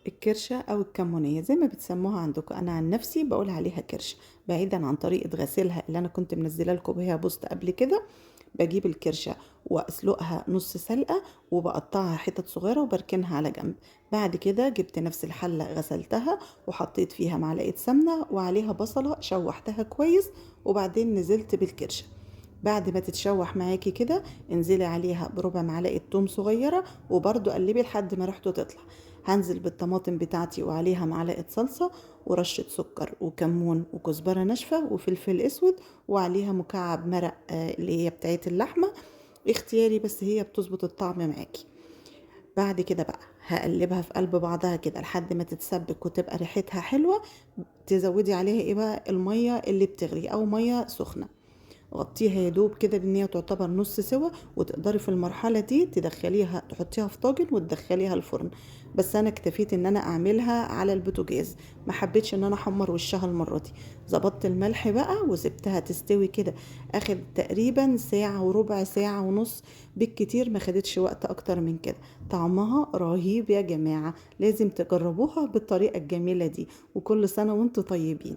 الكرشة أو الكمونية زي ما بتسموها عندكم، أنا عن نفسي بقول عليها كرشة. بعيدا عن طريقة غسيلها اللي أنا كنت منزله لكم بيها بوست قبل كده، بجيب الكرشة وأسلقها نص سلقة وبقطعها حتت صغيرة وبركنها على جنب. بعد كده جبت نفس الحلة غسلتها وحطيت فيها معلقة سمنة وعليها بصلة شوحتها كويس، وبعدين نزلت بالكرشة. بعد ما تتشوح معاكي كده انزلي عليها بربع معلقة توم صغيرة، وبرضو قلبي لحد ما ريحته تطلع. هنزل بالطماطم بتاعتي وعليها معلقة صلصة ورشة سكر وكمون وكزبرة ناشفة وفلفل اسود، وعليها مكعب مرق اللي هي بتاعت اللحمة، اختياري بس هي بتظبط الطعم معاكي. بعد كده بقى هقلبها في قلب بعضها كده لحد ما تتسبك وتبقى ريحتها حلوة. تزودي عليها ايه بقى؟ المية اللي بتغلي او مية سخنة. غطيها يا دوب كده لان هي تعتبر نص سوا، وتقدري في المرحله دي تدخليها تحطيها في طاجن وتدخليها الفرن. بس انا اكتفيت ان انا اعملها على البوتاجاز، ما حبيتش ان انا احمر وشها المره دي. ظبطت الملح بقى وسبتها تستوي كده. اخد تقريبا ساعه وربع، ساعه ونص بالكتير، ما خدتش وقت اكتر من كده. طعمها رهيب يا جماعه، لازم تجربوها بالطريقه الجميله دي، وكل سنه وانتم طيبين.